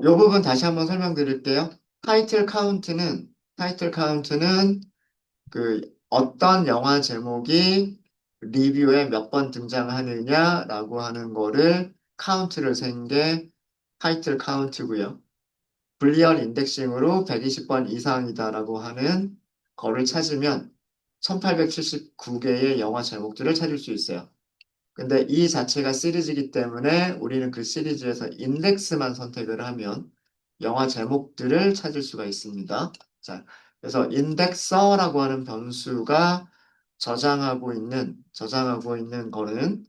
요 부분 다시 한번 설명드릴게요. 타이틀 카운트는 그 어떤 영화 제목이 리뷰에 몇 번 등장하느냐라고 하는 거를 카운트를 센 게 타이틀 카운트고요. 불리언 인덱싱으로 120번 이상이다라고 하는 거를 찾으면 1879개의 영화 제목들을 찾을 수 있어요. 근데 이 자체가 시리즈이기 때문에 우리는 그 시리즈에서 인덱스만 선택을 하면 영화 제목들을 찾을 수가 있습니다. 자, 그래서 인덱서라고 하는 변수가 저장하고 있는 거는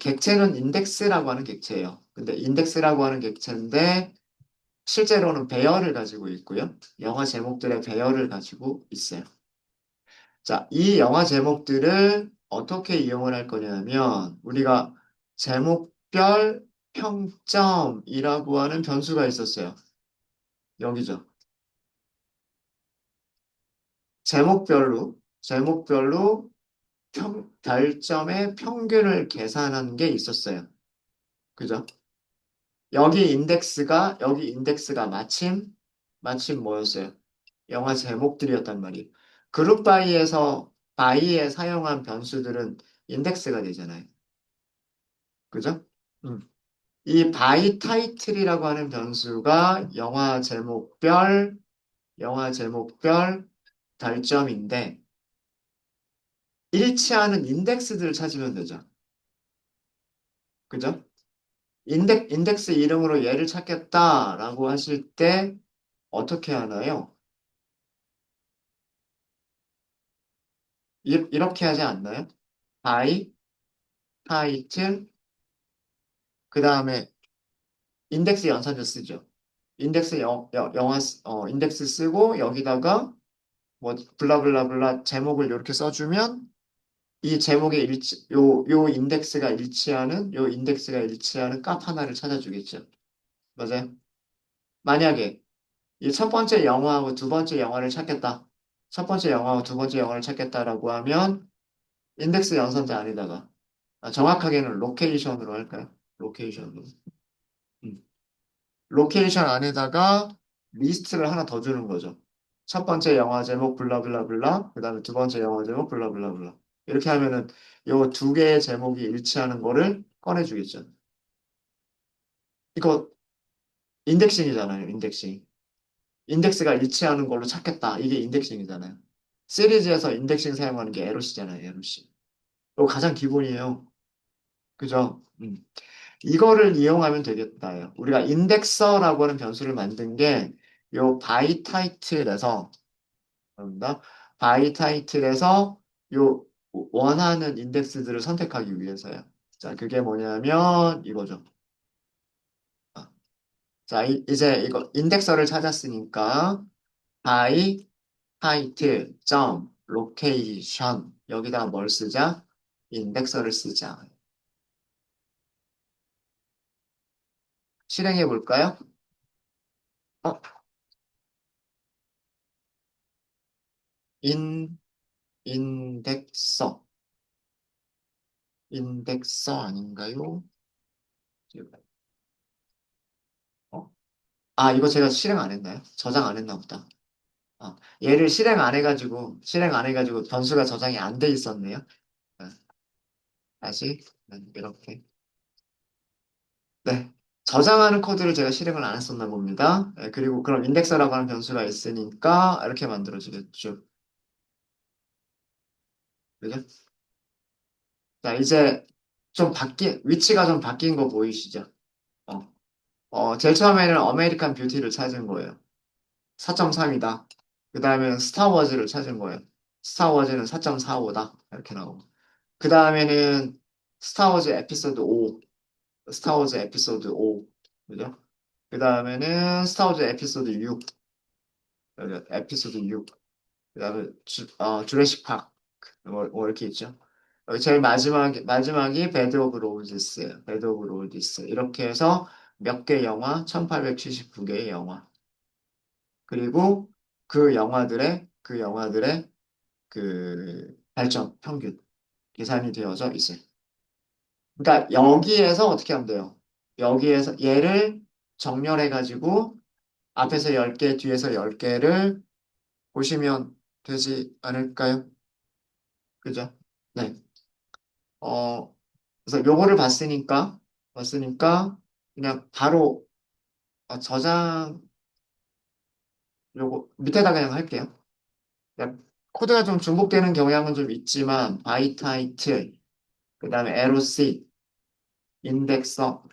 객체는 인덱스라고 하는 객체예요. 근데 인덱스라고 하는 객체인데 실제로는 배열을 가지고 있고요. 영화 제목들의 배열을 가지고 있어요. 자, 이 영화 제목들을 어떻게 이용을 할 거냐면 우리가 제목별 평점이라고 하는 변수가 있었어요. 여기죠. 제목별로 별점의 평균을 계산한 게 있었어요. 그죠? 여기 인덱스가 마침 뭐였어요? 영화 제목들이었단 말이에요. 그룹 바이에 사용한 변수들은 인덱스가 되잖아요. 그죠? 음. 이 바이 타이틀이라고 하는 변수가 영화 제목별 달점인데 일치하는 인덱스들을 찾으면 되죠. 그죠? 인덱스 이름으로 얘를 찾겠다라고 하실 때 어떻게 하나요? 이렇게 하지 않나요? 바이 타이틀 그 다음에 인덱스 연산자 쓰죠. 인덱스 쓰고 여기다가 뭐 블라블라블라 제목을 이렇게 써주면 이 제목의 요 인덱스가 일치하는 값 하나를 찾아주겠죠. 맞아요? 만약에 이 첫 번째 영화하고 두 번째 영화를 찾겠다. 첫 번째 영화하고 두 번째 영화를 찾겠다라고 하면 인덱스 연산자 안에다가 정확하게는 로케이션으로 할까요? 로케이션으로. 음. 로케이션 안에다가 리스트를 하나 더 주는 거죠. 첫 번째 영화 제목 블라블라블라, 그 다음에 두 번째 영화 제목 블라블라블라. 이렇게 하면은 요 두 개의 제목이 일치하는 거를 꺼내주겠죠. 이거 인덱싱이잖아요, 인덱싱. 인덱스가 일치하는 걸로 찾겠다. 이게 인덱싱이잖아요. 시리즈에서 인덱싱 사용하는 게 에로시잖아요, 에로시. 이거 가장 기본이에요. 그죠? 이거를 이용하면 되겠다. 우리가 인덱서라고 하는 변수를 만든 게 요 바이 타이틀에서 그런다. 바이 타이틀에서 요 원하는 인덱스들을 선택하기 위해서요. 자, 그게 뭐냐면 이거죠. 아, 자, 이제 이거 인덱서를 찾았으니까 바이 타이틀 점 로케이션 여기다가 뭘 쓰자? 인덱서를 쓰자. 실행해 볼까요? 어, 인 인덱서 인덱서 아닌가요? 어? 이거 제가 실행 안 했나요? 저장 안 했나 보다. 얘를 실행 안 해가지고 변수가 저장이 안 돼 있었네요. 어, 다시 이렇게. 네. 저장하는 코드를 제가 실행을 안 했었나 봅니다. 네, 그리고 그럼 인덱서라고 하는 변수가 있으니까 이렇게 만들어지겠죠. 그죠? 자, 이제 위치가 좀 바뀐 거 보이시죠? 어, 제일 처음에는 아메리칸 뷰티를 찾은 거예요. 4.3이다. 그 다음에는 스타워즈를 찾은 거예요. 스타워즈는 4.45다. 이렇게 나오고. 그 다음에는 스타워즈 에피소드 5. 스타워즈 에피소드 5. 그죠? 그 다음에는 스타워즈 에피소드 6. 여기 에피소드 6. 그 다음에 주래식 파크. 뭐 이렇게 있죠. 여기 제일 마지막이 배드 오브 로드스예요. 배드 오브 로드스. 이렇게 해서 몇 개 영화? 1879개의 영화. 그리고 그 영화들의 그 발전 평균 계산이 되어져 있어요. 그러니까 여기에서 어떻게 하면 돼요? 여기에서 얘를 정렬해가지고 앞에서 10개, 뒤에서 10개를 보시면 되지 않을까요? 그죠? 네. 어, 그래서 요거를 봤으니까 그냥 바로 저장 요거 밑에다 그냥 할게요. 그냥 코드가 좀 중복되는 경향은 좀 있지만 바이 타이틀, 그다음에 에로시, 인덱서,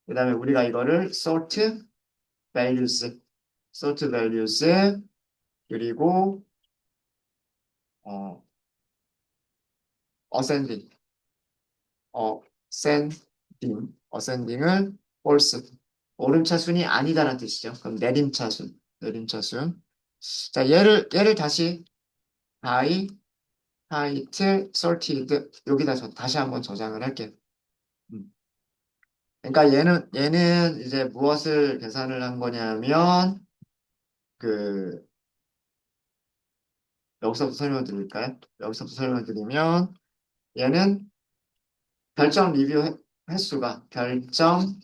그다음에 우리가 이거를 sort values 그리고 어 ascending, ascending을 false, 오름차순이 아니다라는 뜻이죠. 그럼 내림차순. 자, 얘를 다시 by height sorted 여기다 다시 한번 저장을 할게요. 음. 그러니까 얘는 이제 무엇을 계산을 한 거냐면 그 여기서부터 설명을 드릴까요? 여기서부터 설명을 드리면 얘는 별점 리뷰 별점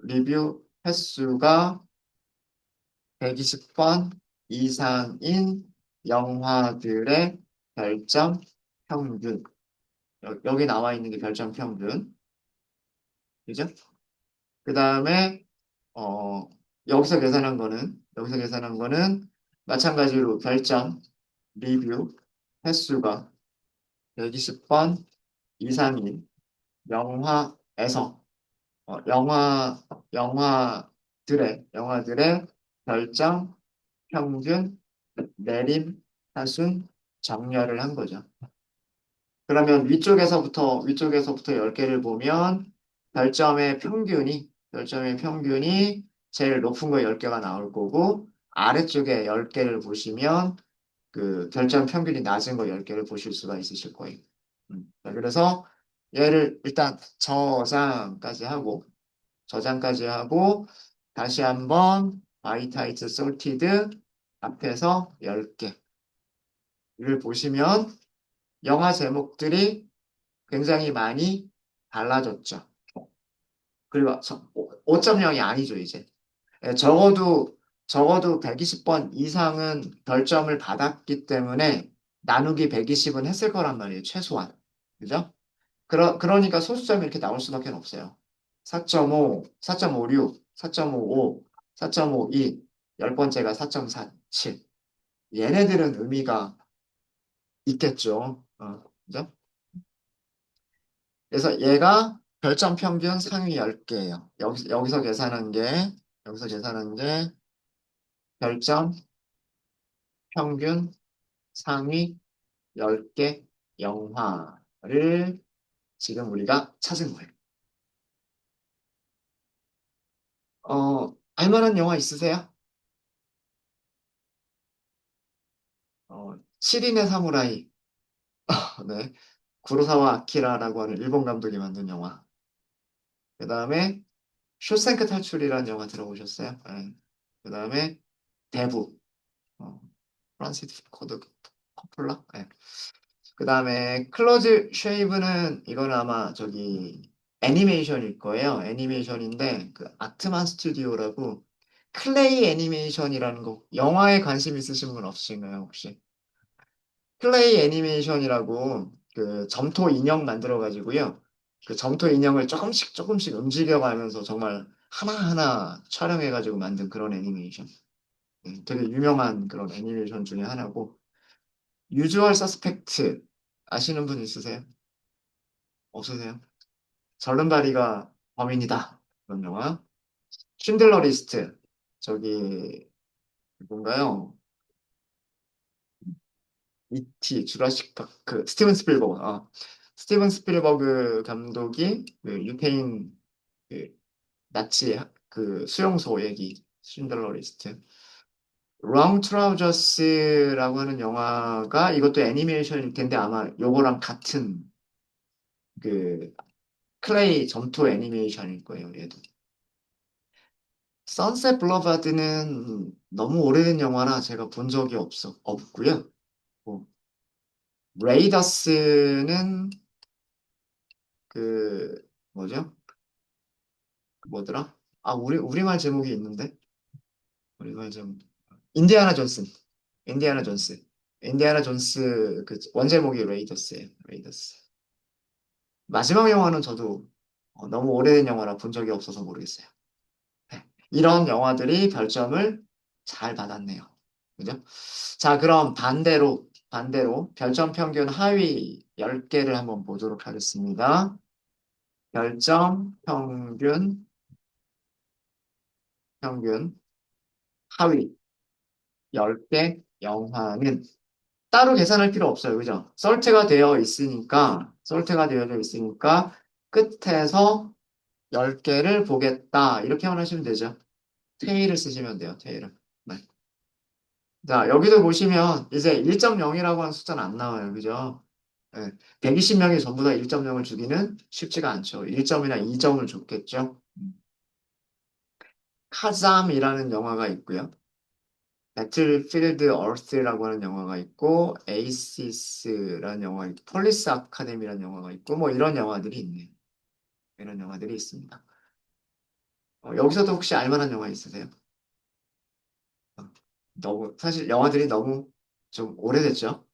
리뷰 횟수가 120번 이상인 영화들의 별점 평균. 여기 나와 있는 게 별점 평균. 그죠? 그 다음에, 어, 여기서 계산한 거는 마찬가지로 별점 리뷰 횟수가 120번 이상인 영화에서, 영화들의 별점 평균 내림 하순 정렬을 한 거죠. 그러면 위쪽에서부터 10개를 보면 별점의 평균이 제일 높은 거 10개가 나올 거고 아래쪽에 10개를 보시면 그 별점 평균이 낮은 거 10개를 보실 수가 있으실 거예요. 자, 그래서 얘를 일단 저장까지 하고 다시 한번 by type sorted 앞에서 10개를 보시면 영화 제목들이 굉장히 많이 달라졌죠. 그리고 5.0이 아니죠, 이제. 예, 적어도 120번 이상은 별점을 받았기 때문에 나누기 120은 했을 거란 말이에요, 최소한. 그죠? 그러니까 소수점이 이렇게 나올 수밖에 없어요. 4.5, 4.56, 4.55, 4.52, 열 번째가 4.47. 얘네들은 의미가 있겠죠. 그죠? 그래서 얘가 별점 평균 상위 10개예요. 여기서 계산한 게 별점 평균 상위 10개 영화를 지금 우리가 찾은 거예요. 알만한 영화 있으세요? 7인의 사무라이. 네. 구로사와 아키라라고 하는 일본 감독이 만든 영화. 그 다음에 쇼생크 탈출이라는 영화 들어보셨어요? 네. 그 다음에 대부. 어, 프란시스 코드 커플라? 네. 그 다음에 클로즈 쉐이브는 이거는 아마 저기 애니메이션일 거예요. 애니메이션인데 그 아트만 스튜디오라고 클레이 애니메이션이라는 거 영화에 관심 있으신 분 없으신가요, 혹시? 클레이 애니메이션이라고 그 점토 인형 만들어 가지고요. 그 점토 인형을 조금씩 움직여가면서 정말 하나하나 촬영해 가지고 만든 그런 애니메이션. 되게 유명한 그런 애니메이션 중에 하나고 유주얼 서스펙트 아시는 분 있으세요? 없으세요? 절름발이가 범인이다. 그런 영화. 쉰들러 리스트. 저기 뭔가요? 이티, 주라식 파크, 스티븐 스필버그. 스티븐 스필버그 감독이 그 유태인 그 나치 그 수용소 얘기. 쉰들러 리스트. 롱 트라우저스라고 하는 영화가 이것도 애니메이션일 텐데 아마 요거랑 같은 그 클레이 점토 애니메이션일 거예요, 얘도. 선셋 블러바드는 너무 오래된 영화라 제가 본 적이 없고요. 뭐, 레이더스는 그, 뭐죠? 뭐더라? 아, 우리말 제목이 있는데? 우리말 제목. 인디아나 존슨. 인디아나 존스. 인디아나 존스 그 원제목이 레이더스예요. 레이더스. 마지막 영화는 저도 너무 오래된 영화라 본 적이 없어서 모르겠어요. 네. 이런 영화들이 별점을 잘 받았네요. 그죠? 자, 그럼 반대로 별점 평균 하위 10개를 한번 보도록 하겠습니다. 별점 평균 하위 10개 영화는 따로 계산할 필요 없어요. 그죠? 솔트가 되어져 있으니까 끝에서 10개를 보겠다. 이렇게만 하시면 되죠. 테일을 쓰시면 돼요. 테일을. 네. 자, 여기도 보시면 이제 1.0이라고 하는 숫자는 안 나와요. 그죠? 네. 120명이 전부 다 1.0을 주기는 쉽지가 않죠. 1점이나 2점을 줬겠죠. 카잠이라는 영화가 있고요. 배틀필드 어스라고 하는 영화가 있고, 에이시스라는 영화가 있고, 폴리스 아카데미라는 영화가 있고, 뭐 이런 영화들이 있네요. 이런 영화들이 있습니다. 여기서도 혹시 알만한 영화 있으세요? 사실 영화들이 너무 좀 오래됐죠?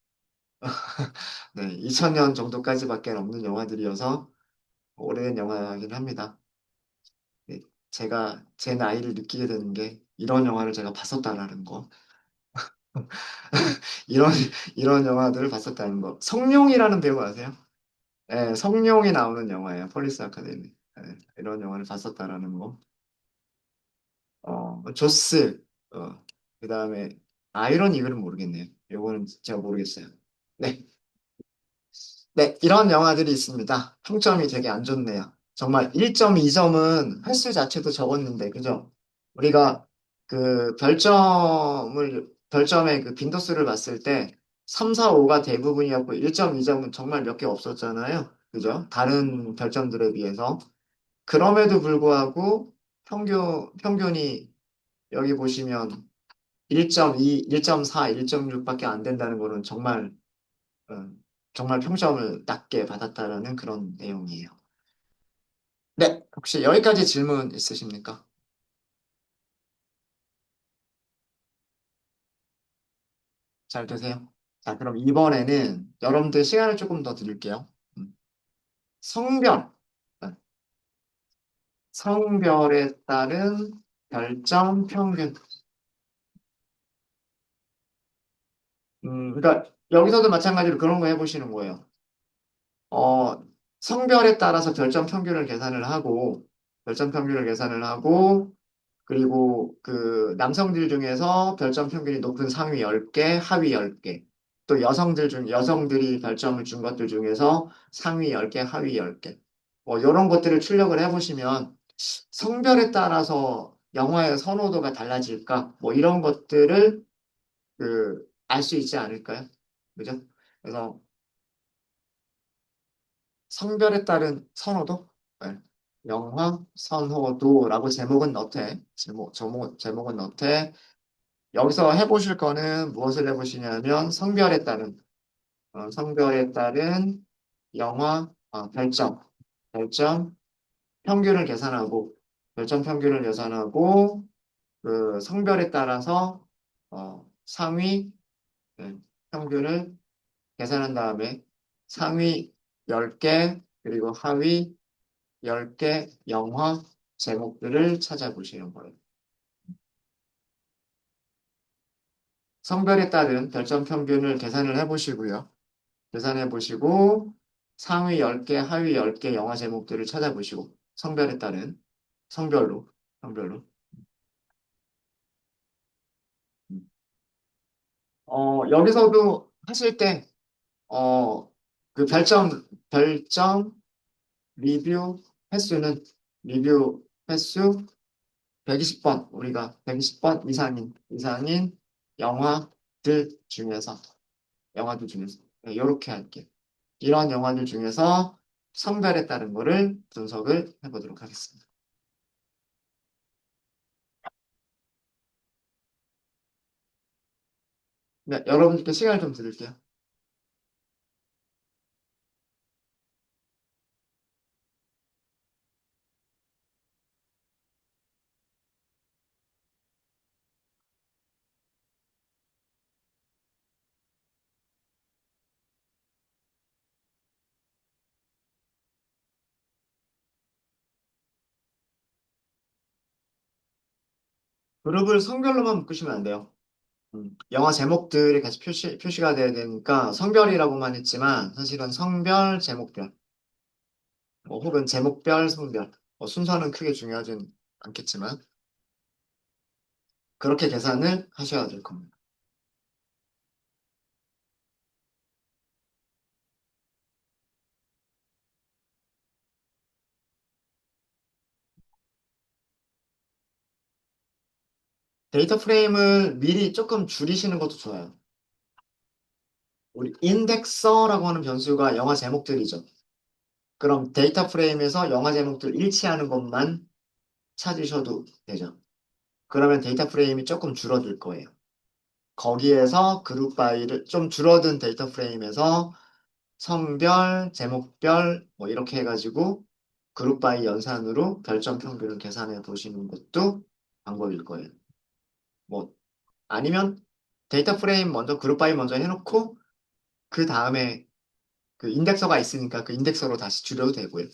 네, 2000년 정도까지밖에 없는 영화들이어서 오래된 영화이긴 합니다. 네, 제가 제 나이를 느끼게 되는 게 이런 영화를 제가 봤었다라는 거. 이런, 이런 영화들을 봤었다는 거. 성룡이라는 배우 아세요? 네, 성룡이 나오는 영화예요. 폴리스 아카데미. 네, 이런 영화를 봤었다라는 거. 조스, 그 다음에 아이런 이글은 모르겠네요. 요거는 제가 모르겠어요. 네. 네, 이런 영화들이 있습니다. 평점이 되게 안 좋네요. 정말 1.2점은 횟수 자체도 적었는데, 그죠? 우리가 그 별점의 그 빈도수를 봤을 때 3, 4, 5가 대부분이었고 1.2점은 정말 몇 개 없었잖아요. 그죠? 다른 별점들에 비해서. 그럼에도 불구하고 평균이 여기 보시면 1.2, 1.4, 1.6밖에 안 된다는 거는 어, 정말 평점을 낮게 받았다라는 그런 내용이에요. 네, 혹시 여기까지 질문 있으십니까? 잘 되세요? 자, 그럼 이번에는 여러분들 시간을 조금 더 드릴게요. 음, 성별, 네, 성별에 따른 별점 평균. 그러니까 여기서도 마찬가지로 그런 거 해보시는 거예요. 어, 성별에 따라서 별점 평균을 계산을 하고, 그리고 그 남성들 중에서 별점 평균이 높은 상위 10개, 하위 10개. 또 여성들이 별점을 준 것들 중에서 상위 10개, 하위 10개. 뭐 이런 것들을 출력을 해보시면 성별에 따라서 영화의 선호도가 달라질까? 뭐 이런 것들을 그 알 수 있지 않을까요? 그죠? 그래서 성별에 따른 선호도? 네. 영화 선호도라고 제목은 넣되 여기서 해보실 거는 무엇을 해보시냐면 성별에 따른 별점 평균을 계산하고 별점 평균을 계산하고 그 성별에 따라서 상위 네, 평균을 계산한 다음에 상위 10개 그리고 하위 10개 영화 제목들을 찾아보시는 거예요. 성별에 따른 별점 평균을 계산을 해보시고요. 계산해 보시고 상위 10개, 하위 10개 영화 제목들을 찾아보시고 성별에 따른 성별로 성별로 음. 여기서도 하실 때 그 별점 리뷰 리뷰 횟수 120번 우리가 120번 이상인 영화들 중에서 이렇게 할게요. 이런 영화들 중에서 성별에 따른 거를 분석을 해보도록 하겠습니다. 네, 여러분께 시간을 좀 드릴게요. 그룹을 성별로만 묶으시면 안 돼요. 영화 제목들이 같이 표시가 돼야 되니까 성별이라고만 했지만 사실은 성별, 제목별, 뭐 혹은 제목별, 성별. 순서는 크게 중요하진 않겠지만 그렇게 계산을 하셔야 될 겁니다. 데이터 프레임을 미리 조금 줄이시는 것도 좋아요. 우리 인덱서라고 하는 변수가 영화 제목들이죠. 그럼 데이터 프레임에서 영화 제목들 일치하는 것만 찾으셔도 되죠. 그러면 데이터 프레임이 조금 줄어들 거예요. 거기에서 그룹 바이를 좀 줄어든 데이터 프레임에서 성별, 제목별 뭐 이렇게 해가지고 그룹 바이 연산으로 별점 평균을 계산해 보시는 것도 방법일 거예요. 뭐 아니면 데이터 프레임 먼저 그룹 바이 먼저 해놓고 그 다음에 그 인덱서가 있으니까 그 인덱서로 다시 줄여도 되고요.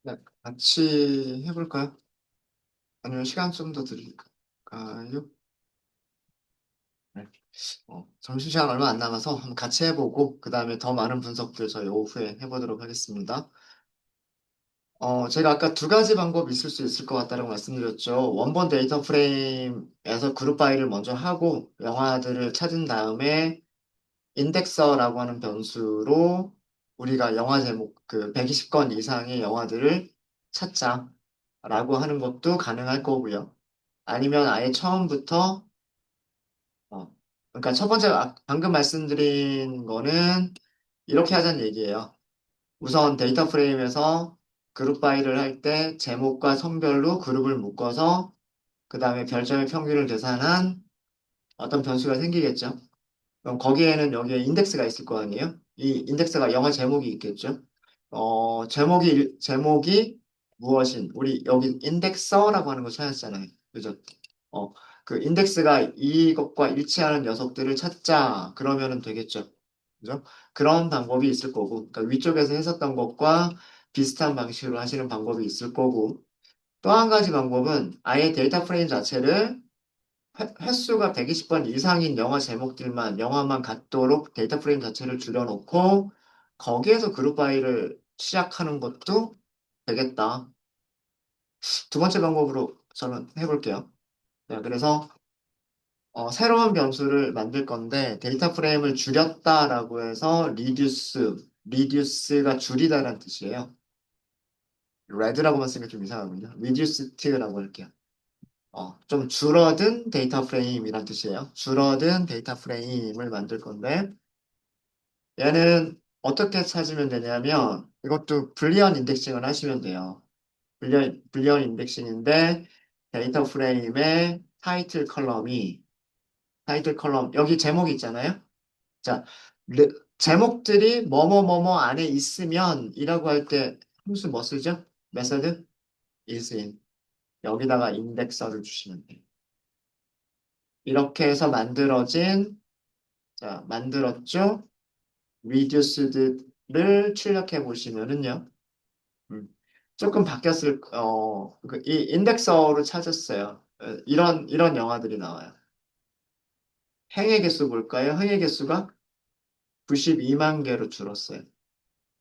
네, 같이 해볼까요? 아니면 시간 좀 더 드릴까요? 네. 점심시간 얼마 안 남아서 한번 같이 해보고, 그 다음에 더 많은 분석들 저희 오후에 해보도록 하겠습니다. 제가 아까 두 가지 방법이 있을 수 있을 것 같다고 말씀드렸죠. 원본 데이터 프레임에서 그룹 바이를 먼저 하고, 영화들을 찾은 다음에 인덱서라고 하는 변수로 우리가 영화 제목, 그 120건 이상의 영화들을 찾자라고 하는 것도 가능할 거고요. 아니면 아예 처음부터, 어, 그러니까 첫 번째, 방금 말씀드린 거는 이렇게 하자는 얘기예요. 우선 데이터 프레임에서 그룹 바이를 할 때 제목과 성별로 그룹을 묶어서 그 다음에 별점의 평균을 계산한 어떤 변수가 생기겠죠. 그럼 거기에는 여기에 인덱스가 있을 거 아니에요? 이 인덱스가 영화 제목이 있겠죠? 제목이 무엇인, 우리 여기 인덱서라고 하는 거 찾았잖아요. 그죠? 어, 그 인덱스가 이것과 일치하는 녀석들을 찾자. 그러면은 되겠죠. 그죠? 그런 방법이 있을 거고, 그러니까 위쪽에서 했었던 것과 비슷한 방식으로 하시는 방법이 있을 거고, 또 한 가지 방법은 아예 데이터 프레임 자체를 횟수가 120번 이상인 영화 제목들만, 영화만 갖도록 데이터 프레임 자체를 줄여놓고, 거기에서 그룹 바이를 시작하는 것도 되겠다. 두 번째 방법으로 저는 해볼게요. 네, 그래서 새로운 변수를 만들 건데 데이터 프레임을 줄였다라고 해서 reduce가 줄이다라는 뜻이에요. red라고만 쓰면 좀 이상하군요. reduced라고 할게요. 좀 줄어든 데이터 프레임이란 뜻이에요. 줄어든 데이터 프레임을 만들 건데 얘는 어떻게 찾으면 되냐면 이것도 불리언 인덱싱을 하시면 돼요. 불리언 인덱싱인데 데이터 프레임의 타이틀 컬럼 여기 제목이 있잖아요. 자, 제목들이 뭐뭐뭐뭐 안에 있으면 이라고 할 때 함수 뭐 쓰죠? 메서드 is in. 여기다가 인덱서를 주시면 돼요. 이렇게 해서 만들었죠? reduced를 출력해 보시면은요. 음, 조금 이 인덱서로 찾았어요. 이런 영화들이 나와요. 행의 개수 볼까요? 행의 개수가 92만 개로 줄었어요.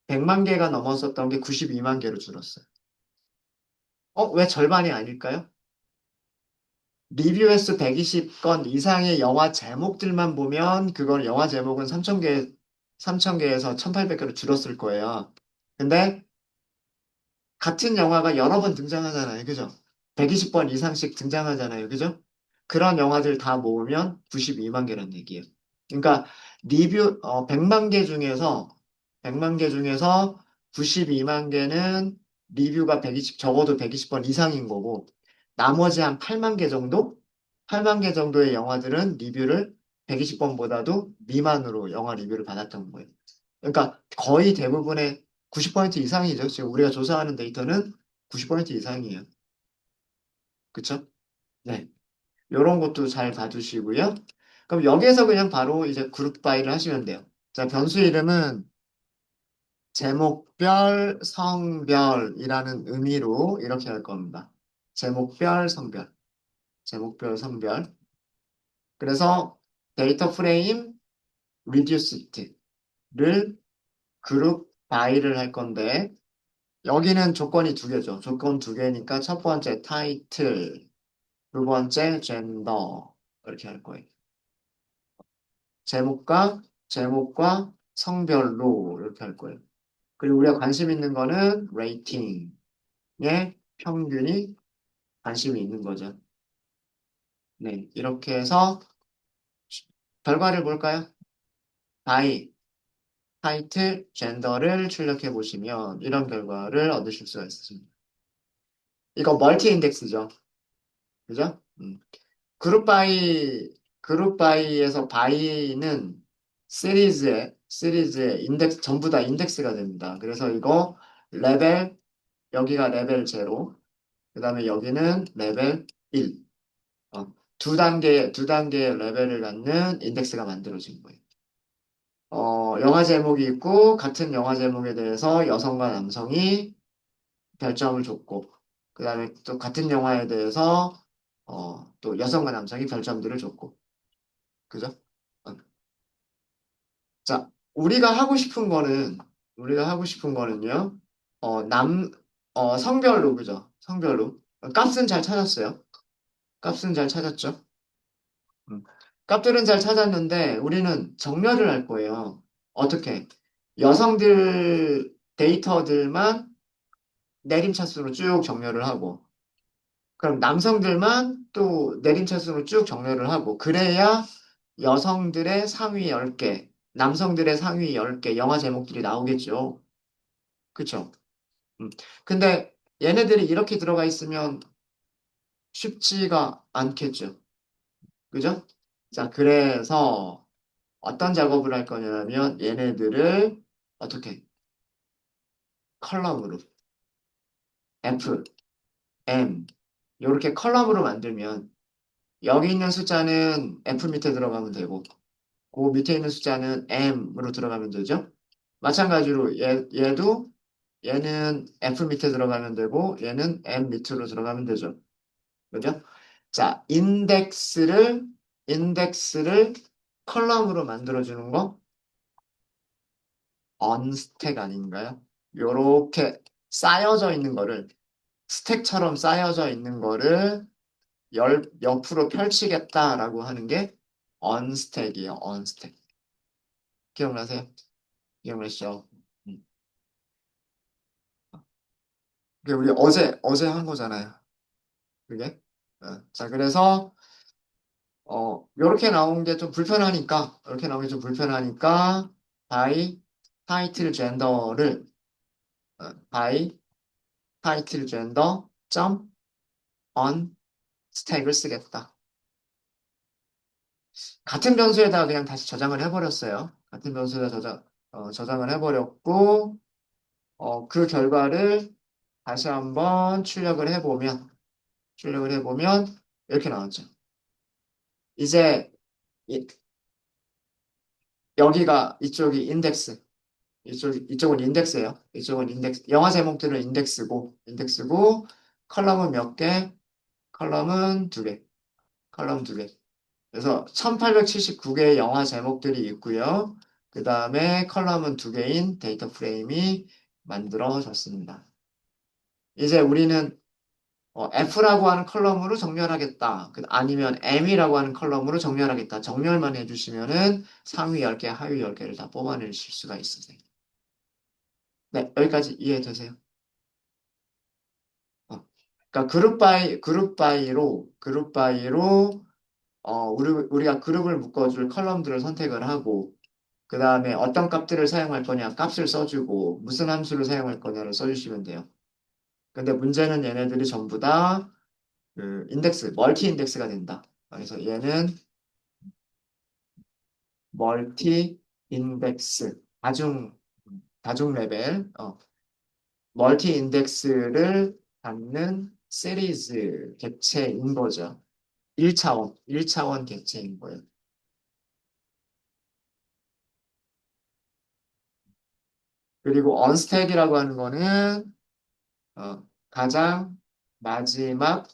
100만 개가 넘었었던 게 92만 개로 줄었어요. 왜 절반이 아닐까요? 리뷰 횟수 120건 이상의 영화 제목들만 보면 그건 영화 제목은 3,000개에서 1,800개로 줄었을 거예요. 근데 같은 영화가 여러 번 등장하잖아요. 그죠? 120번 이상씩 등장하잖아요. 그죠? 그런 영화들 다 모으면 92만 개란 얘기예요. 그러니까 100만 개 중에서 92만 개는 리뷰가 120, 적어도 120번 이상인 거고, 나머지 한 8만 개 정도? 8만 개 정도의 영화들은 리뷰를 120번보다도 미만으로 영화 리뷰를 받았던 거예요. 그러니까 거의 대부분의 90% 이상이죠. 지금 우리가 조사하는 데이터는 90% 이상이에요. 그쵸? 네. 이런 것도 잘 봐두시고요. 그럼 여기에서 그냥 바로 이제 그룹 바이를 하시면 돼요. 자, 변수 이름은 제목별, 성별이라는 의미로 이렇게 할 겁니다. 제목별, 성별. 제목별, 성별. 그래서 데이터 프레임 reduced를 그룹 바이를 할 건데 여기는 조건이 두 개죠. 조건 두 개니까 첫 번째 타이틀, 두 번째 젠더 이렇게 할 거예요. 제목과 성별로 이렇게 할 거예요. 그리고 우리가 관심 있는 거는 레이팅의 평균이 관심이 있는 거죠. 네, 이렇게 해서 결과를 볼까요? 바이, 타이틀, 젠더를 출력해 보시면 이런 결과를 얻으실 수가 있습니다. 이거 멀티 인덱스죠. 그죠? 그룹 바이에서 바이는 시리즈의 인덱스, 전부 다 인덱스가 됩니다. 그래서 이거 레벨, 여기가 레벨 0, 그 다음에 여기는 레벨 1. 두 단계의 레벨을 갖는 인덱스가 만들어진 거예요. 영화 제목이 있고, 같은 영화 제목에 대해서 여성과 남성이 별점을 줬고, 그 다음에 또 같은 영화에 대해서, 또 여성과 남성이 별점들을 줬고, 그죠? 어. 자, 우리가 하고 싶은 거는요, 어, 남, 성별로, 그죠? 성별로. 값은 잘 찾았어요. 값은 잘 찾았죠? 음. 값들은 잘 찾았는데, 우리는 정렬을 할 거예요. 어떻게? 여성들 데이터들만 내림차순으로 쭉 정렬을 하고, 그럼 남성들만 또 내림차순으로 쭉 정렬을 하고, 그래야 여성들의 상위 10개, 남성들의 상위 10개 영화 제목들이 나오겠죠. 그쵸? 음. 근데 얘네들이 이렇게 들어가 있으면 쉽지가 않겠죠. 그죠? 자, 그래서 어떤 작업을 할 거냐면 얘네들을 어떻게 컬럼으로 F, M 이렇게 컬럼으로 만들면 여기 있는 숫자는 F 밑에 들어가면 되고 그 밑에 있는 숫자는 M으로 들어가면 되죠. 마찬가지로 얘도 얘는 F 밑에 들어가면 되고 얘는 M 밑으로 들어가면 되죠. 그죠? 자, 인덱스를 컬럼으로 만들어주는 거 언스택 아닌가요? 요렇게 쌓여져 있는 거를 스택처럼 쌓여져 있는 거를 옆으로 펼치겠다라고 하는 게 언스택이에요. 언스택. 기억나세요? 기억나시죠? 음. 그게 우리 어제 한 거잖아요. 그게. 자, 그래서 요렇게 나온 게 좀 불편하니까 이렇게 나온 게 좀 불편하니까 by 타이틀 젠더를 by 타이틀 젠더 점 on 스택을 쓰겠다. 같은 변수에다가 그냥 다시 저장을 해버렸어요. 같은 변수에다 저장을 해버렸고, 그 결과를 다시 한번 출력을 해보면, 이렇게 나왔죠. 이제, 이, 여기가, 이쪽은 인덱스예요. 이쪽은 인덱스, 영화 제목들은 인덱스고, 컬럼은 몇 개? 컬럼은 두 개. 컬럼 두 개. 그래서 1879개의 영화 제목들이 있고요. 그 다음에 컬럼은 두 개인 데이터 프레임이 만들어졌습니다. 이제 우리는 F라고 하는 컬럼으로 정렬하겠다. 아니면 M이라고 하는 컬럼으로 정렬하겠다. 정렬만 해주시면은 상위 10개, 하위 10개를 다 뽑아내실 수가 있으세요. 네, 여기까지 이해되세요? 어. 그러니까 그룹 바이로 우리가 그룹을 묶어줄 컬럼들을 선택을 하고 그 다음에 어떤 값들을 사용할 거냐 값을 써주고 무슨 함수를 사용할 거냐를 써주시면 돼요. 근데 문제는 얘네들이 전부 다 그 멀티 인덱스가 된다. 그래서 얘는 멀티 인덱스, 다중 레벨, 멀티 인덱스를 갖는 시리즈 객체인 거죠. 1차원 객체인 거예요. 그리고 언스택이라고 하는 거는 가장 마지막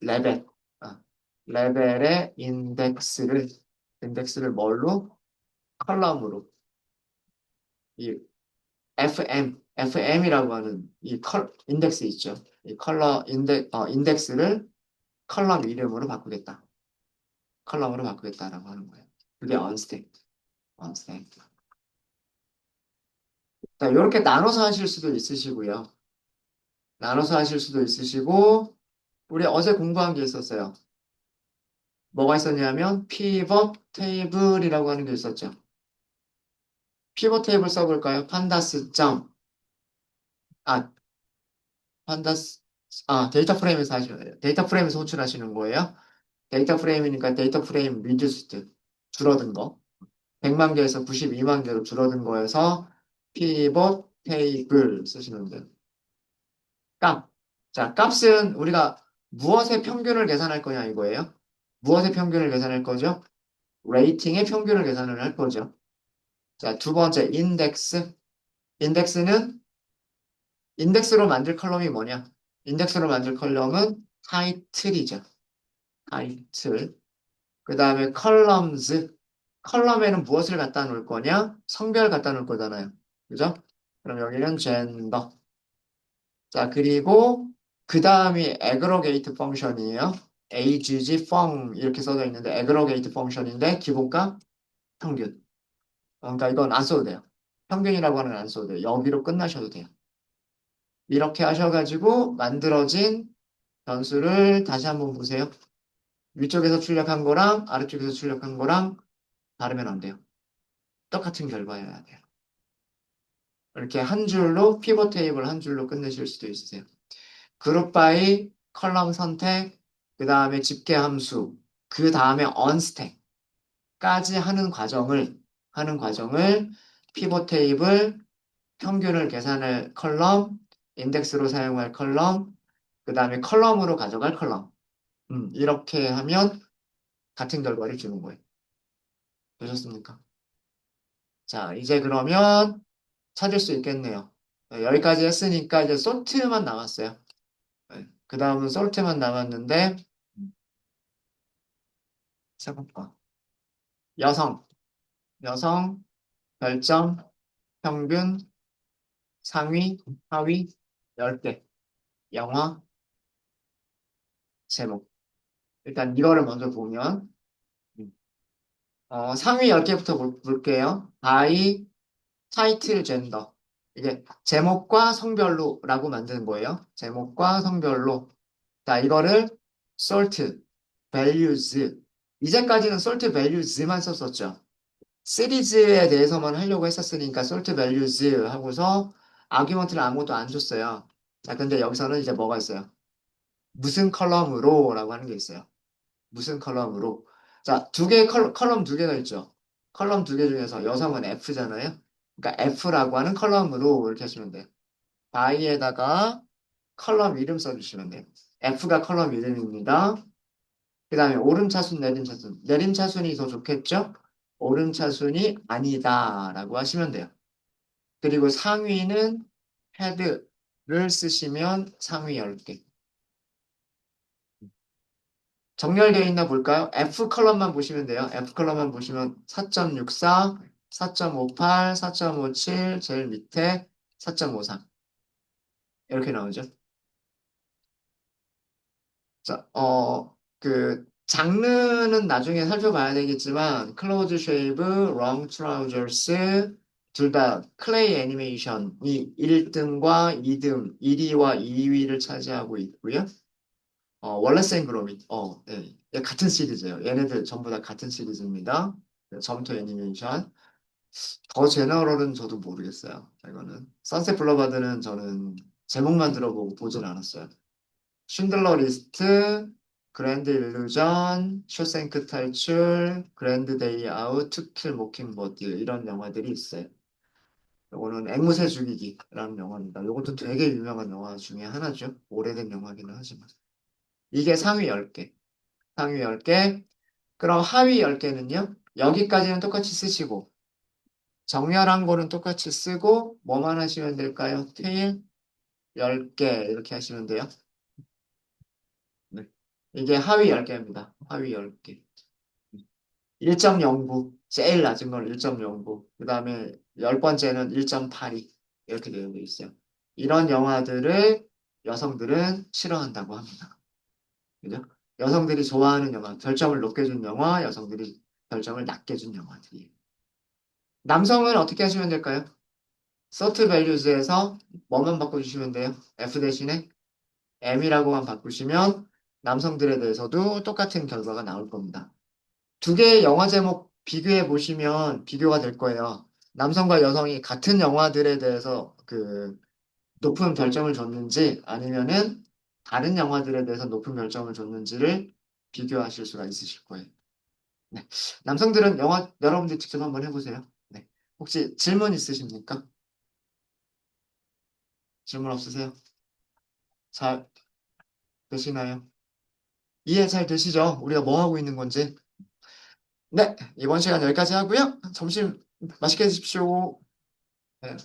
레벨, 아, 레벨의 인덱스를 뭘로? 컬럼으로. 이 FM이라고 하는 인덱스 있죠. 이 인덱스를 컬럼 이름으로 바꾸겠다. 컬럼으로 바꾸겠다라고 하는 거예요. 그게 언스택. 자, 이렇게 나눠서 하실 수도 있으시고요. 나눠서 하실 수도 있으시고, 우리 어제 공부한 게 있었어요. 뭐가 있었냐면, 피벗 테이블이라고 하는 게 있었죠. 피벗 테이블 써볼까요? 아, 판다스, 데이터 프레임에서 하시면 돼요. 데이터 프레임에서 호출하시는 거예요. 데이터 프레임이니까 데이터 프레임 리듀스트, 줄어든 거. 100만 개에서 92만 개로 줄어든 거에서 피벗 테이블 쓰시면 돼요. 값. 자, 값은 우리가 무엇의 평균을 계산할 거냐 이거예요. 무엇의 평균을 계산할 거죠? 레이팅의 평균을 계산을 할 거죠. 자, 두 번째, 인덱스. 인덱스는 인덱스로 만들 컬럼이 뭐냐? 인덱스로 만들 컬럼은 타이틀이죠. 타이틀. 그 다음에 컬럼즈. 컬럼에는 무엇을 갖다 놓을 거냐? 성별 갖다 놓을 거잖아요. 그죠? 그럼 여기는 젠더. 자, 그리고 그 다음이 aggregate 펑션이에요. agg 펑 이렇게 써져 있는데 aggregate 펑션인데 기본값 평균. 그러니까 이건 안 써도 돼요. 평균이라고 하는 건 안 써도 돼요. 여기로 끝나셔도 돼요. 이렇게 하셔가지고 만들어진 변수를 다시 한번 보세요. 위쪽에서 출력한 거랑 아래쪽에서 출력한 거랑 다르면 안 돼요. 똑같은 결과여야 돼요. 이렇게 한 줄로 피벗 테이블 한 줄로 끝내실 수도 있으세요. 그룹 바이 컬럼 선택, 그 다음에 집계 함수, 그 다음에 언스택까지 하는 과정을 피벗 테이블, 평균을 계산할 컬럼, 인덱스로 사용할 컬럼, 그 다음에 컬럼으로 가져갈 컬럼. 이렇게 하면 같은 결과를 주는 거예요. 되셨습니까? 자, 이제 그러면 찾을 수 있겠네요. 네, 여기까지 했으니까 이제 소트만 남았어요. 그 다음은 솔트만 남았는데, 세볼까? 여성, 여성, 별점, 평균, 상위, 하위, 10개, 영화, 제목. 일단 이거를 먼저 보면, 상위 10개부터 볼게요. 바이, 타이틀, 젠더. 이게 제목과 성별로라고 만드는 거예요. 제목과 성별로. 자, 이거를 sort, values. 이제까지는 sort values만 썼었죠. 시리즈에 대해서만 하려고 했었으니까 sort values 하고서 아규먼트를 아무것도 안 줬어요. 자, 근데 여기서는 이제 뭐가 있어요? 무슨 컬럼으로 라고 하는 게 있어요. 무슨 컬럼으로. 자, 컬럼 두 개가 있죠. 컬럼 두 개 중에서 여성은 F잖아요. 그러니까 F라고 하는 컬럼으로 이렇게 하시면 돼요. 바이에다가 컬럼 이름 써주시면 돼요. F가 컬럼 이름입니다. 그 다음에 오름차순, 내림차순. 내림차순이 더 좋겠죠? 오름차순이 아니다라고 하시면 돼요. 그리고 상위는 헤드를 쓰시면 상위 10개. 정렬되어 있나 볼까요? F 컬럼만 보시면 돼요. F 컬럼만 보시면 4.64, 4.58, 4.57, 제일 밑에 4.53. 이렇게 나오죠. 자, 장르는 나중에 살펴봐야 되겠지만, 클로즈 쉐이브, 롱 트라우저스, 둘 다 클레이 애니메이션이 1등과 2등, 1위와 2위를 차지하고 있고요. 월레스 앤 그로밋, 네. 같은 시리즈예요. 얘네들 전부 다 같은 시리즈입니다. 점토 애니메이션. 더 제너럴은 저도 모르겠어요. 이거는. 선셋 블러바드는 저는 제목만 들어보고 보진 않았어요. 쉰들러 리스트, 그랜드 일루전, 쇼생크 탈출, 그랜드 데이 아웃, 투킬 모킹버드 이런 영화들이 있어요. 이거는 앵무새 죽이기라는 영화입니다. 이것도 되게 유명한 영화 중에 하나죠. 오래된 영화기는 하지만. 이게 상위 10개. 상위 10개. 그럼 하위 10개는요? 여기까지는 똑같이 쓰시고 정렬한 거는 똑같이 쓰고 뭐만 하시면 될까요? 테일 10개 이렇게 하시면 돼요. 네. 이게 하위 10개입니다. 하위 10개. 1.09 제일 낮은 건 1.09 그 다음에 10번째는 1.82 이렇게 되어 있어요. 이런 영화들을 여성들은 싫어한다고 합니다. 그죠? 여성들이 좋아하는 영화, 별점을 높게 준 영화, 여성들이 별점을 낮게 준 영화들이에요. 남성은 어떻게 하시면 될까요? 서트 밸류즈에서 뭐만 바꿔주시면 돼요? F 대신에 M이라고만 바꾸시면 남성들에 대해서도 똑같은 결과가 나올 겁니다. 두 개의 영화 제목 비교해 보시면 비교가 될 거예요. 남성과 여성이 같은 영화들에 대해서 높은 별점을 줬는지 아니면은 다른 영화들에 대해서 높은 별점을 줬는지를 비교하실 수가 있으실 거예요. 네. 남성들은 영화 여러분들 직접 한번 해보세요. 네. 혹시 질문 있으십니까? 질문 없으세요? 잘 되시나요? 이해 잘 되시죠? 우리가 뭐 하고 있는 건지. 네. 이번 시간 여기까지 하고요. 점심 맛있게 드십시오. 네.